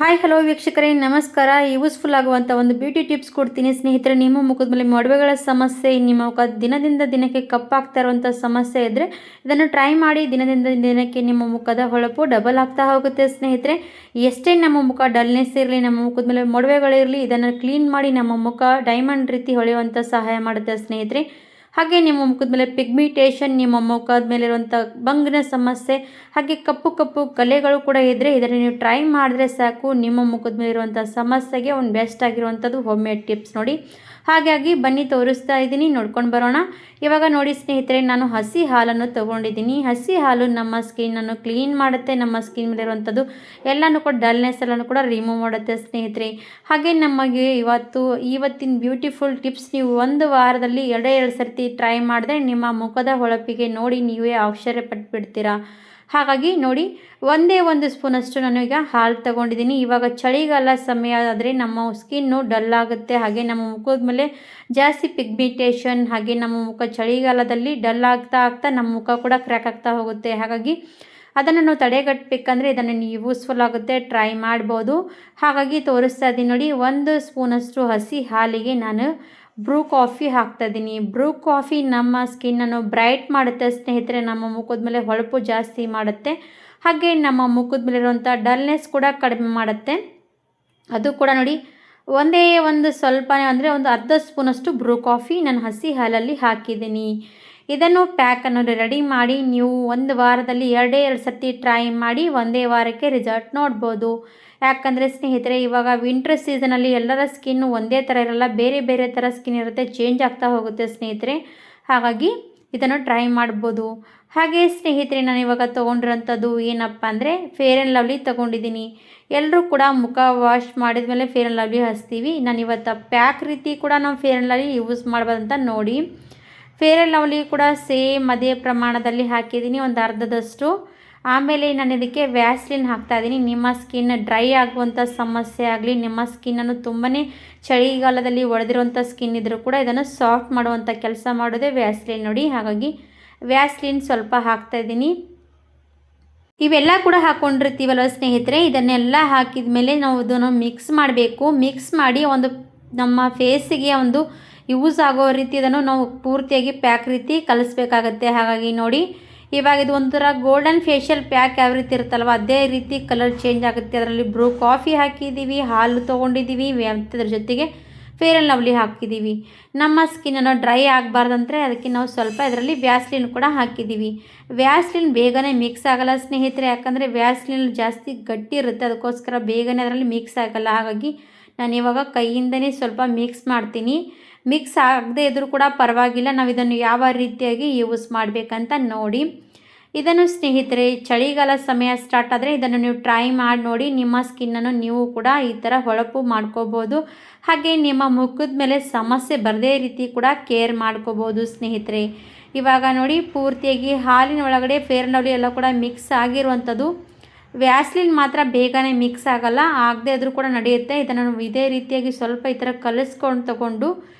Hi hello ವೀಕ್ಷಕರೇ ನಮಸ್ಕಾರ. Useful ಆಗುವಂಥ ಒಂದು ಬ್ಯೂಟಿ ಟಿಪ್ಸ್ ಕೊಡ್ತೀನಿ ಸ್ನೇಹಿತರೆ. ನಿಮ್ಮ ಮುಖದ ಮೇಲೆ ಮೊಡವೆಗಳ ಸಮಸ್ಯೆ, ನಿಮ್ಮ ಮುಖ ದಿನದಿಂದ ದಿನಕ್ಕೆ ಕಪ್ಪಾಗ್ತಾ ಇರುವಂಥ ಸಮಸ್ಯೆ ಇದ್ದರೆ ಇದನ್ನು ಟ್ರೈ ಮಾಡಿ. ದಿನದಿಂದ ದಿನಕ್ಕೆ ನಿಮ್ಮ ಮುಖದ ಹೊಳಪು ಡಬಲ್ ಆಗ್ತಾ ಹೋಗುತ್ತೆ ಸ್ನೇಹಿತರೆ. ಎಷ್ಟೇ ನಮ್ಮ ಮುಖ ಡಲ್ನೆಸ್ ಇರಲಿ, ನಮ್ಮ ಮುಖದ ಮೇಲೆ ಮೊಡವೆಗಳಿರಲಿ, ಇದನ್ನು ಕ್ಲೀನ್ ಮಾಡಿ ನಮ್ಮ ಮುಖ ಡೈಮಂಡ್ ರೀತಿ ಹೊಳೆಯುವಂಥ ಸಹಾಯ ಮಾಡುತ್ತೆ ಸ್ನೇಹಿತರೆ. ಹಾಗೆ ನಿಮ್ಮ ಮುಖದ ಮೇಲೆ ಪಿಗ್ಮಿಟೇಷನ್, ನಿಮ್ಮ ಮುಖದ ಮೇಲಿರುವಂಥ ಬಂಗಿನ ಸಮಸ್ಯೆ, ಹಾಗೆ ಕಪ್ಪು ಕಪ್ಪು ಕಲೆಗಳು ಕೂಡ ಇದ್ದರೆ ಇದನ್ನು ನೀವು ಟ್ರೈ ಮಾಡಿದ್ರೆ ಸಾಕು. ನಿಮ್ಮ ಮುಖದ ಮೇಲಿರುವಂಥ ಸಮಸ್ಯೆಗೆ ಒಂದು ಬೆಸ್ಟ್ ಆಗಿರುವಂಥದ್ದು ಹೋಮ್ ಮೇಡ್ ಟಿಪ್ಸ್ ನೋಡಿ. ಹಾಗಾಗಿ ಬನ್ನಿ ತೋರಿಸ್ತಾ ಇದ್ದೀನಿ, ನೋಡ್ಕೊಂಡು ಬರೋಣ. ಇವಾಗ ನೋಡಿ ಸ್ನೇಹಿತರೆ, ನಾನು ಹಸಿ ಹಾಲನ್ನು ತೊಗೊಂಡಿದ್ದೀನಿ. ಹಸಿ ಹಾಲು ನಮ್ಮ ಸ್ಕಿನ್ನನ್ನು ಕ್ಲೀನ್ ಮಾಡುತ್ತೆ, ನಮ್ಮ ಸ್ಕಿನ್ ಮೇಲಿರುವಂಥದ್ದು ಎಲ್ಲನೂ ಕೂಡ ಡಲ್ನೆಸ್ ಎಲ್ಲನೂ ಕೂಡ ರಿಮೂವ್ ಮಾಡುತ್ತೆ ಸ್ನೇಹಿತರೆ. ಹಾಗೆ ನಮಗೆ ಇವತ್ತಿನ ಬ್ಯೂಟಿಫುಲ್ ಟಿಪ್ಸ್ ನೀವು ಒಂದು ವಾರದಲ್ಲಿ ಎರಡು ಸರ್ತಿ ಟ್ರೈ ಮಾಡಿದ್ರೆ ನಿಮ್ಮ ಮುಖದ ಹೊಳಪಿಗೆ ನೋಡಿ ನೀವೇ ಆಶ್ಚರ್ಯ ಪಟ್ಬಿಡ್ತೀರಾ. ಹಾಗಾಗಿ ನೋಡಿ, ಒಂದೇ ಒಂದು ಸ್ಪೂನಷ್ಟು ನಾನು ಈಗ ಹಾಲು ತಗೊಂಡಿದ್ದೀನಿ. ಇವಾಗ ಚಳಿಗಾಲ ಸಮಯ ಆದರೆ ನಮ್ಮ ಸ್ಕಿನ್ನು ಡಲ್ ಆಗುತ್ತೆ, ಹಾಗೆ ನಮ್ಮ ಮುಖದ ಮೇಲೆ ಜಾಸ್ತಿ ಪಿಗ್ಮಿಟೇಷನ್, ಹಾಗೆ ನಮ್ಮ ಮುಖ ಚಳಿಗಾಲದಲ್ಲಿ ಡಲ್ ಆಗ್ತಾ ಆಗ್ತಾ ನಮ್ಮ ಮುಖ ಕೂಡ ಕ್ರ್ಯಾಕ್ ಆಗ್ತಾ ಹೋಗುತ್ತೆ. ಹಾಗಾಗಿ ಅದನ್ನು ನಾವು ತಡೆಗಟ್ಟಬೇಕಂದ್ರೆ ಇದನ್ನು ಯೂಸ್ಫುಲ್ ಆಗುತ್ತೆ, ಟ್ರೈ ಮಾಡ್ಬೋದು. ಹಾಗಾಗಿ ತೋರಿಸ್ತಾ ಇದ್ದೀನಿ ನೋಡಿ, ಒಂದು ಸ್ಪೂನಷ್ಟು ಹಸಿ ಹಾಲಿಗೆ ನಾನು ಬ್ರೂ ಕಾಫಿ ಹಾಕ್ತಾಯಿದ್ದೀನಿ. ಬ್ರೂ ಕಾಫಿ ನಮ್ಮ ಸ್ಕಿನ್ನನ್ನು ಬ್ರೈಟ್ ಮಾಡುತ್ತೆ ಸ್ನೇಹಿತರೆ, ನಮ್ಮ ಮುಖದ ಮೇಲೆ ಹೊಳಪು ಜಾಸ್ತಿ ಮಾಡುತ್ತೆ, ಹಾಗೆ ನಮ್ಮ ಮುಖದ ಮೇಲಿರುವಂಥ ಡಲ್ನೆಸ್ ಕೂಡ ಕಡಿಮೆ ಮಾಡುತ್ತೆ. ಅದು ಕೂಡ ನೋಡಿ, ಒಂದೇ ಒಂದು ಸ್ವಲ್ಪನೇ ಅಂದರೆ ಒಂದು ಅರ್ಧ ಸ್ಪೂನಷ್ಟು ಬ್ರೂ ಕಾಫಿ ನಾನು ಹಸಿ ಹಾಲಲ್ಲಿ ಹಾಕಿದ್ದೀನಿ. ಇದನ್ನು ಪ್ಯಾಕನ್ನು ರೆಡಿ ಮಾಡಿ ನೀವು ಒಂದು ವಾರದಲ್ಲಿ ಎರಡೇ ಸರ್ತಿ ಟ್ರೈ ಮಾಡಿ ಒಂದೇ ವಾರಕ್ಕೆ ರಿಸಲ್ಟ್ ನೋಡ್ಬೋದು. ಯಾಕಂದರೆ ಸ್ನೇಹಿತರೆ, ಇವಾಗ ವಿಂಟರ್ ಸೀಸನಲ್ಲಿ ಎಲ್ಲರ ಸ್ಕಿನ್ನು ಒಂದೇ ಥರ ಇರಲ್ಲ, ಬೇರೆ ಬೇರೆ ಥರ ಸ್ಕಿನ್ ಇರುತ್ತೆ, ಚೇಂಜ್ ಆಗ್ತಾ ಹೋಗುತ್ತೆ ಸ್ನೇಹಿತರೆ. ಹಾಗಾಗಿ ಇದನ್ನು ಟ್ರೈ ಮಾಡ್ಬೋದು. ಹಾಗೆ ಸ್ನೇಹಿತರೆ, ನಾನು ಇವಾಗ ತೊಗೊಂಡಿರೋಂಥದ್ದು ಏನಪ್ಪ ಅಂದರೆ ಫೇರ್ ಆ್ಯಂಡ್ ಲವ್ಲಿ ತೊಗೊಂಡಿದ್ದೀನಿ. ಎಲ್ಲರೂ ಕೂಡ ಮುಖ ವಾಶ್ ಮಾಡಿದ ಮೇಲೆ ಫೇರ್ ಆ್ಯಂಡ್ ಲವ್ಲಿ ಹಚ್ತೀವಿ. ನಾನು ಇವತ್ತು ಪ್ಯಾಕ್ ರೀತಿ ಕೂಡ ನಾವು ಫೇರ್ ಆ್ಯಂಡ್ ಲವ್ಲಿ ಯೂಸ್ ಮಾಡ್ಬೋದಂತ ನೋಡಿ. ಫೇರ್ ಆ್ಯಂಡ್ ಲವ್ಲಿ ಕೂಡ ಸೇಮ್ ಅದೇ ಪ್ರಮಾಣದಲ್ಲಿ ಹಾಕಿದ್ದೀನಿ, ಒಂದು ಅರ್ಧದಷ್ಟು. ಆಮೇಲೆ ನಾನು ಇದಕ್ಕೆ ವ್ಯಾಸ್ಲಿನ್ ಹಾಕ್ತಾಯಿದ್ದೀನಿ. ನಿಮ್ಮ ಸ್ಕಿನ್ ಡ್ರೈ ಆಗುವಂಥ ಸಮಸ್ಯೆ ಆಗಲಿ, ನಿಮ್ಮ ಸ್ಕಿನ್ನನ್ನು ತುಂಬಾ ಚಳಿಗಾಲದಲ್ಲಿ ಒಡೆದಿರುವಂಥ ಸ್ಕಿನ್ ಇದ್ದರೂ ಕೂಡ ಇದನ್ನು ಸಾಫ್ಟ್ ಮಾಡುವಂಥ ಕೆಲಸ ಮಾಡೋದೇ ವ್ಯಾಸ್ಲಿನ್ ನೋಡಿ. ಹಾಗಾಗಿ ವ್ಯಾಸ್ಲಿನ್ ಸ್ವಲ್ಪ ಹಾಕ್ತಾಯಿದ್ದೀನಿ. ಇವೆಲ್ಲ ಕೂಡ ಹಾಕ್ಕೊಂಡಿರ್ತೀವಲ್ವ ಸ್ನೇಹಿತರೆ, ಇದನ್ನೆಲ್ಲ ಹಾಕಿದ ಮೇಲೆ ನಾವು ಇದನ್ನು ಮಿಕ್ಸ್ ಮಾಡಬೇಕು. ಮಿಕ್ಸ್ ಮಾಡಿ ಒಂದು ನಮ್ಮ ಫೇಸಿಗೆ ಒಂದು ಯೂಸ್ ಆಗೋ ರೀತಿ ಇದನ್ನು ನಾವು ಪೂರ್ತಿಯಾಗಿ ಪ್ಯಾಕ್ ರೀತಿ ಕಲಿಸ್ಬೇಕಾಗತ್ತೆ. ಹಾಗಾಗಿ ನೋಡಿ, ಇವಾಗ ಇದು ಒಂಥರ ಗೋಲ್ಡನ್ ಫೇಶಿಯಲ್ ಪ್ಯಾಕ್ ಯಾವ ರೀತಿ ಇರುತ್ತಲ್ವ ಅದೇ ರೀತಿ ಕಲರ್ ಚೇಂಜ್ ಆಗುತ್ತೆ. ಅದರಲ್ಲಿ ಬ್ರೂ ಕಾಫಿ ಹಾಕಿದ್ದೀವಿ, ಹಾಲು ತೊಗೊಂಡಿದ್ದೀವಿ, ಅದ್ರ ಜೊತೆಗೆ ಫೇರ್ ಆ್ಯಂಡ್ ಲವ್ಲಿ ಹಾಕಿದ್ದೀವಿ. ನಮ್ಮ ಸ್ಕಿನ್ನನ್ನು ಡ್ರೈ ಆಗಬಾರ್ದಂದರೆ ಅದಕ್ಕೆ ನಾವು ಸ್ವಲ್ಪ ಇದರಲ್ಲಿ ವ್ಯಾಸ್ಲಿನ್ ಕೂಡ ಹಾಕಿದ್ದೀವಿ. ವ್ಯಾಸ್ಲಿನ್ ಬೇಗನೆ ಮಿಕ್ಸ್ ಆಗಲ್ಲ ಸ್ನೇಹಿತರೆ, ಯಾಕಂದರೆ ವ್ಯಾಸ್ಲಿನ್ ಜಾಸ್ತಿ ಗಟ್ಟಿ ಇರುತ್ತೆ, ಅದಕ್ಕೋಸ್ಕರ ಬೇಗನೆ ಅದರಲ್ಲಿ ಮಿಕ್ಸ್ ಆಗಲ್ಲ. ಹಾಗಾಗಿ ನಾನು ಇವಾಗ ಕೈಯಿಂದನೇ ಸ್ವಲ್ಪ ಮಿಕ್ಸ್ ಮಾಡ್ತೀನಿ. ಮಿಕ್ಸ್ ಆಗದೆ ಇದ್ದರೂ ಕೂಡ ಪರವಾಗಿಲ್ಲ, ನಾವು ಇದನ್ನು ಯಾವ ರೀತಿಯಾಗಿ ಯೂಸ್ ಮಾಡಬೇಕಂತ ನೋಡಿ. ಇದನ್ನು ಸ್ನೇಹಿತರೆ, ಚಳಿಗಾಲ ಸಮಯ ಸ್ಟಾರ್ಟ್ ಆದರೆ ಇದನ್ನು ನೀವು ಟ್ರೈ ಮಾಡಿ ನೋಡಿ. ನಿಮ್ಮ ಸ್ಕಿನ್ನನ್ನು ನೀವು ಕೂಡ ಈ ಥರ ಹೊಳಪು ಮಾಡ್ಕೋಬೋದು, ಹಾಗೆ ನಿಮ್ಮ ಮುಖದ ಮೇಲೆ ಸಮಸ್ಯೆ ಬರದೇ ರೀತಿ ಕೂಡ ಕೇರ್ ಮಾಡ್ಕೋಬೋದು ಸ್ನೇಹಿತರೆ. ಇವಾಗ ನೋಡಿ, ಪೂರ್ತಿಯಾಗಿ ಹಾಲಿನ ಒಳಗಡೆ ಫೇರ್ ಆ್ಯಂಡ್ ಲವ್ಲಿ ಎಲ್ಲ ಕೂಡ ಮಿಕ್ಸ್ ಆಗಿರುವಂಥದ್ದು. ವ್ಯಾಸ್ಲಿನ್ ಮಾತ್ರ ಬೇಗನೆ ಮಿಕ್ಸ್ ಆಗಲ್ಲ, ಆಗದೆ ಆದರೂ ಕೂಡ ನಡೆಯುತ್ತೆ. ಇದನ್ನು ಇದೇ ರೀತಿಯಾಗಿ ಸ್ವಲ್ಪ ಈ ಥರ ಕಲಿಸ್ಕೊಂಡು ತಗೊಂಡು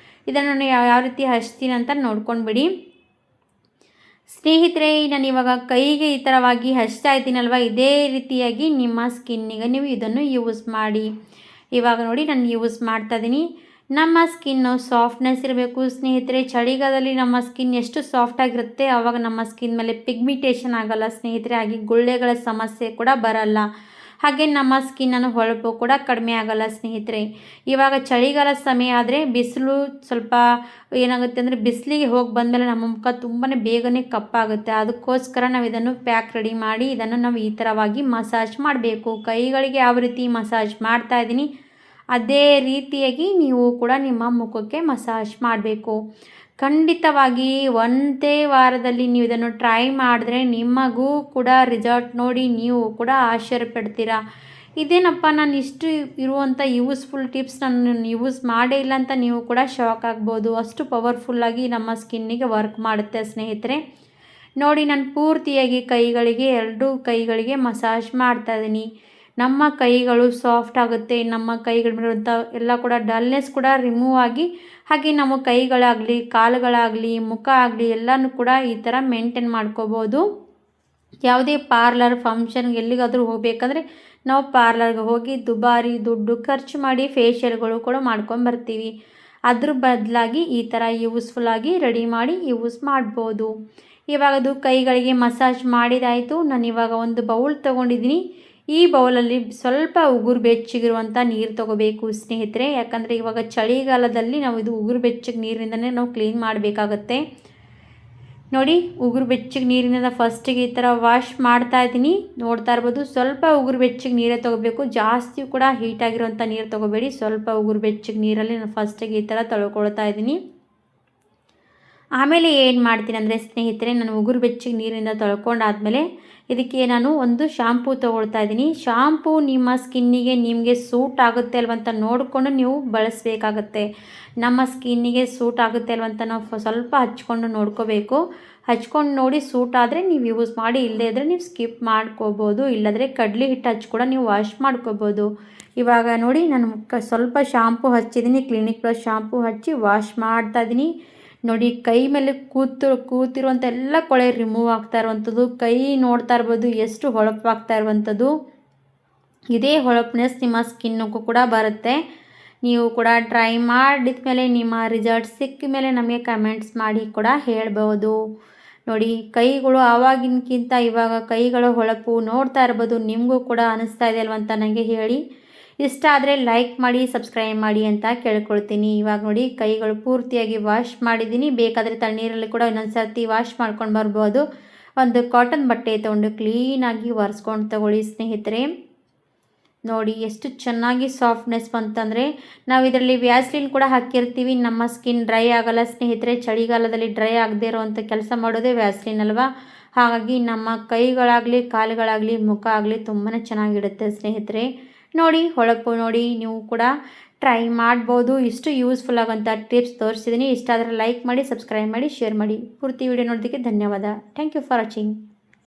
ಇದನ್ನು ಯಾವ ರೀತಿ ಹಚ್ತೀನಿ ಅಂತ ನೋಡ್ಕೊಂಡ್ಬಿಡಿ ಸ್ನೇಹಿತರೆ. ನಾನು ಇವಾಗ ಕೈಗೆ ಈ ಥರವಾಗಿ ಹಚ್ತಾ ಇದ್ದೀನಲ್ವ, ಇದೇ ರೀತಿಯಾಗಿ ನಿಮ್ಮ ಸ್ಕಿನ್ನಿಗೆ ನೀವು ಇದನ್ನು ಯೂಸ್ ಮಾಡಿ. ಇವಾಗ ನೋಡಿ, ನಾನು ಯೂಸ್ ಮಾಡ್ತಾಯಿದ್ದೀನಿ. ನಮ್ಮ ಸ್ಕಿನ್ನು ಸಾಫ್ಟ್ನೆಸ್ ಇರಬೇಕು ಸ್ನೇಹಿತರೆ. ಚಳಿಗಾಲದಲ್ಲಿ ನಮ್ಮ ಸ್ಕಿನ್ ಎಷ್ಟು ಸಾಫ್ಟಾಗಿರುತ್ತೆ ಆವಾಗ ನಮ್ಮ ಸ್ಕಿನ್ ಮೇಲೆ ಪಿಗ್ಮಿಟೇಷನ್ ಆಗಲ್ಲ ಸ್ನೇಹಿತರೆ, ಹಾಗೆ ಗುಳ್ಳೆಗಳ ಸಮಸ್ಯೆ ಕೂಡ ಬರಲ್ಲ, ಹಾಗೆ ನಮ್ಮ ಸ್ಕಿನ್ನನ್ನು ಹೊಳಪು ಕೂಡ ಕಡಿಮೆ ಆಗಲ್ಲ ಸ್ನೇಹಿತರೆ. ಇವಾಗ ಚಳಿಗಾಲ ಸಮಯ ಆದರೆ ಬಿಸಿಲು ಸ್ವಲ್ಪ ಏನಾಗುತ್ತೆ ಅಂದರೆ ಬಿಸಿಲಿಗೆ ಹೋಗಿ ಬಂದಮೇಲೆ ನಮ್ಮ ಮುಖ ತುಂಬಾ ಬೇಗನೆ ಕಪ್ಪಾಗುತ್ತೆ. ಅದಕ್ಕೋಸ್ಕರ ನಾವು ಇದನ್ನು ಪ್ಯಾಕ್ ರೆಡಿ ಮಾಡಿ ಇದನ್ನು ನಾವು ಈ ಥರವಾಗಿ ಮಸಾಜ್ ಮಾಡಬೇಕು. ಕೈಗಳಿಗೆ ಯಾವ ರೀತಿ ಮಸಾಜ್ ಮಾಡ್ತಾಯಿದ್ದೀನಿ ಅದೇ ರೀತಿಯಾಗಿ ನೀವು ಕೂಡ ನಿಮ್ಮ ಮುಖಕ್ಕೆ ಮಸಾಜ್ ಮಾಡಬೇಕು. ಖಂಡಿತವಾಗಿ ಒಂದೇ ವಾರದಲ್ಲಿ ನೀವು ಇದನ್ನು ಟ್ರೈ ಮಾಡಿದ್ರೆ ನಿಮಗೂ ಕೂಡ ರಿಸಲ್ಟ್ ನೋಡಿ ನೀವು ಕೂಡ ಆಶ್ಚರ್ಯಪಡ್ತೀರಾ. ಇದೇನಪ್ಪ, ನಾನು ಇಷ್ಟು ಇರುವಂಥ ಯೂಸ್ಫುಲ್ ಟಿಪ್ಸ್ ನಾನು ಯೂಸ್ ಮಾಡೇ ಇಲ್ಲ ಅಂತ ನೀವು ಕೂಡ ಶಾಕ್ ಆಗ್ಬೋದು. ಅಷ್ಟು ಪವರ್ಫುಲ್ಲಾಗಿ ನಮ್ಮ ಸ್ಕಿನ್ನಿಗೆ ವರ್ಕ್ ಮಾಡುತ್ತೆ ಸ್ನೇಹಿತರೆ. ನೋಡಿ, ನಾನು ಪೂರ್ತಿಯಾಗಿ ಎರಡೂ ಕೈಗಳಿಗೆ ಮಸಾಜ್ ಮಾಡ್ತಾಯಿದ್ದೀನಿ. ನಮ್ಮ ಕೈಗಳು ಸಾಫ್ಟ್ ಆಗುತ್ತೆ, ನಮ್ಮ ಕೈಗಳ ಮೇಲಿರುವಂಥ ಎಲ್ಲ ಕೂಡ ಡಲ್ನೆಸ್ ಕೂಡ ರಿಮೂವ್ ಆಗಿ, ಹಾಗೆ ನಮ್ಮ ಕೈಗಳಾಗಲಿ ಕಾಲುಗಳಾಗಲಿ ಮುಖ ಆಗಲಿ ಎಲ್ಲನೂ ಕೂಡ ಈ ಥರ ಮೇಂಟೈನ್ ಮಾಡ್ಕೋಬೋದು. ಯಾವುದೇ ಪಾರ್ಲರ್ ಫಂಕ್ಷನ್ಗೆ ಎಲ್ಲಿಗಾದರೂ ಹೋಗಬೇಕಂದ್ರೆ ನಾವು ಪಾರ್ಲರ್ಗೆ ಹೋಗಿ ದುಬಾರಿ ದುಡ್ಡು ಖರ್ಚು ಮಾಡಿ ಫೇಶಿಯಲ್ಗಳು ಕೂಡ ಮಾಡ್ಕೊಂಬರ್ತೀವಿ. ಅದ್ರ ಬದಲಾಗಿ ಈ ಥರ ಯೂಸ್ಫುಲ್ಲಾಗಿ ರೆಡಿ ಮಾಡಿ ಯೂಸ್ ಮಾಡ್ಬೋದು. ಇವಾಗ ಅದು ಕೈಗಳಿಗೆ ಮಸಾಜ್ ಮಾಡಿದಾಯಿತು. ನಾನು ಇವಾಗ ಒಂದು ಬೌಲ್ ತೊಗೊಂಡಿದ್ದೀನಿ. ಈ ಬೌಲಲ್ಲಿ ಸ್ವಲ್ಪ ಉಗುರು ಬೆಚ್ಚಗಿರುವಂಥ ನೀರು ತೊಗೋಬೇಕು ಸ್ನೇಹಿತರೆ. ಯಾಕಂದರೆ ಇವಾಗ ಚಳಿಗಾಲದಲ್ಲಿ ನಾವು ಇದು ಉಗುರು ಬೆಚ್ಚಗೆ ನೀರಿನಿಂದನೇ ನಾವು ಕ್ಲೀನ್ ಮಾಡಬೇಕಾಗತ್ತೆ. ನೋಡಿ, ಉಗುರು ಬೆಚ್ಚಗೆ ನೀರಿನಿಂದ ಫಸ್ಟಿಗೆ ಈ ಥರ ವಾಶ್ ಮಾಡ್ತಾ ಇದ್ದೀನಿ. ನೋಡ್ತಾ ಇರ್ಬೋದು, ಸ್ವಲ್ಪ ಉಗುರು ಬೆಚ್ಚಗೆ ನೀರೇ ತೊಗೋಬೇಕು. ಜಾಸ್ತಿ ಕೂಡ ಹೀಟಾಗಿರುವಂಥ ನೀರು ತೊಗೋಬೇಡಿ. ಸ್ವಲ್ಪ ಉಗುರು ಬೆಚ್ಚಗೆ ನೀರಲ್ಲಿ ನಾನು ಫಸ್ಟಿಗೆ ಈ ಥರ ತೊಳ್ಕೊಳ್ತಾ ಇದ್ದೀನಿ. ಆಮೇಲೆ ಏನು ಮಾಡ್ತೀನಿ ಅಂದರೆ ಸ್ನೇಹಿತರೆ, ನಾನು ಉಗುರು ಬೆಚ್ಚಗೆ ನೀರಿನಿಂದ ತೊಳ್ಕೊಂಡಾದಮೇಲೆ ಇದಕ್ಕೆ ನಾನು ಒಂದು ಶಾಂಪೂ ತೊಗೊಳ್ತಾ ಇದ್ದೀನಿ. ಶಾಂಪೂ ನಿಮ್ಮ ಸ್ಕಿನ್ನಿಗೆ ನಿಮಗೆ ಸೂಟ್ ಆಗುತ್ತೆ ಅಲ್ವಂತ ನೋಡಿಕೊಂಡು ನೀವು ಬಳಸಬೇಕಾಗತ್ತೆ. ನಮ್ಮ ಸ್ಕಿನ್ನಿಗೆ ಸೂಟ್ ಆಗುತ್ತೆ ಅಲ್ವಂತ ನಾವು ಸ್ವಲ್ಪ ಹಚ್ಕೊಂಡು ನೋಡ್ಕೋಬೇಕು. ಹಚ್ಕೊಂಡು ನೋಡಿ ಸೂಟ್ ಆದರೆ ನೀವು ಯೂಸ್ ಮಾಡಿ, ಇಲ್ಲದೇ ಇದ್ದರೆ ನೀವು ಸ್ಕಿಪ್ ಮಾಡ್ಕೋಬೋದು. ಇಲ್ಲದ್ರೆ ಕಡ್ಲಿ ಹಿಟ್ಟು ಹಚ್ಚಿ ಕೂಡ ನೀವು ವಾಶ್ ಮಾಡ್ಕೋಬೋದು. ಇವಾಗ ನೋಡಿ, ನಾನು ಸ್ವಲ್ಪ ಶಾಂಪೂ ಹಚ್ಚಿದ್ದೀನಿ. ಕ್ಲಿನಿಕ್ ಪ್ಲಸ್ ಶಾಂಪೂ ಹಚ್ಚಿ ವಾಶ್ ಮಾಡ್ತಾಯಿದ್ದೀನಿ. ನೋಡಿ, ಕೈ ಮೇಲೆ ಕೂತಿರುವಂಥ ಎಲ್ಲ ಕೊಳೆ ರಿಮೂವ್ ಆಗ್ತಾ ಇರುವಂಥದ್ದು. ಕೈ ನೋಡ್ತಾ ಇರ್ಬೋದು ಎಷ್ಟು ಹೊಳಪಾಗ್ತಾ ಇರುವಂಥದ್ದು. ಇದೇ ಹೊಳಪ್ನೆಸ್ ನಿಮ್ಮ ಸ್ಕಿನ್ನಿಗೂ ಕೂಡ ಬರುತ್ತೆ. ನೀವು ಕೂಡ ಟ್ರೈ ಮಾಡಿದ ಮೇಲೆ ನಿಮ್ಮ ರಿಸಲ್ಟ್ ಸಿಕ್ಕ ಮೇಲೆ ನಮಗೆ ಕಮೆಂಟ್ಸ್ ಮಾಡಿ ಕೂಡ ಹೇಳ್ಬೋದು. ನೋಡಿ, ಕೈಗಳು ಆವಾಗಿನಕ್ಕಿಂತ ಇವಾಗ ಕೈಗಳ ಹೊಳಪು ನೋಡ್ತಾ ಇರ್ಬೋದು. ನಿಮಗೂ ಕೂಡ ಅನಿಸ್ತಾ ಇದೆ ಅಲ್ವಂತ ನನಗೆ ಹೇಳಿ. ಇಷ್ಟ ಆದರೆ ಲೈಕ್ ಮಾಡಿ, ಸಬ್ಸ್ಕ್ರೈಬ್ ಮಾಡಿ ಅಂತ ಕೇಳ್ಕೊಳ್ತೀನಿ. ಇವಾಗ ನೋಡಿ, ಕೈಗಳು ಪೂರ್ತಿಯಾಗಿ ವಾಶ್ ಮಾಡಿದ್ದೀನಿ. ಬೇಕಾದರೆ ತಣ್ಣೀರಲ್ಲಿ ಕೂಡ ಇನ್ನೊಂದು ಸರ್ತಿ ವಾಶ್ ಮಾಡ್ಕೊಂಡು ಬರ್ಬೋದು. ಒಂದು ಕಾಟನ್ ಬಟ್ಟೆ ತೊಗೊಂಡು ಕ್ಲೀನಾಗಿ ಒರೆಸ್ಕೊಂಡು ತಗೊಳ್ಳಿ ಸ್ನೇಹಿತರೆ. ನೋಡಿ ಎಷ್ಟು ಚೆನ್ನಾಗಿ ಸಾಫ್ಟ್ನೆಸ್ ಬಂತಂದರೆ, ನಾವು ಇದರಲ್ಲಿ ವ್ಯಾಸ್ಲಿನ್ ಕೂಡ ಹಾಕಿರ್ತೀವಿ. ನಮ್ಮ ಸ್ಕಿನ್ ಡ್ರೈ ಆಗಲ್ಲ ಸ್ನೇಹಿತರೆ. ಚಳಿಗಾಲದಲ್ಲಿ ಡ್ರೈ ಆಗದೆ ಇರೋವಂಥ ಕೆಲಸ ಮಾಡೋದೇ ವ್ಯಾಸ್ಲಿನ್ ಅಲ್ವಾ. ಹಾಗಾಗಿ ನಮ್ಮ ಕೈಗಳಾಗಲಿ ಕಾಲುಗಳಾಗಲಿ ಮುಖ ಆಗಲಿ ತುಂಬಾ ಚೆನ್ನಾಗಿಡುತ್ತೆ ಸ್ನೇಹಿತರೆ. ನೋಡಿ, ಹೊಳಪು ನೋಡಿ, ನೀವು ಕೂಡ ಟ್ರೈ ಮಾಡ್ಬೋದು. ಇಷ್ಟು ಯೂಸ್ಫುಲ್ ಆಗೋಂಥ ಟಿಪ್ಸ್ ತೋರಿಸಿದ್ದೀನಿ. ಇಷ್ಟ ಆದರೆ ಲೈಕ್ ಮಾಡಿ, ಸಬ್ಸ್ಕ್ರೈಬ್ ಮಾಡಿ, ಶೇರ್ ಮಾಡಿ. ಪೂರ್ತಿ ವಿಡಿಯೋ ನೋಡೋದಕ್ಕೆ ಧನ್ಯವಾದ. Thank you for watching.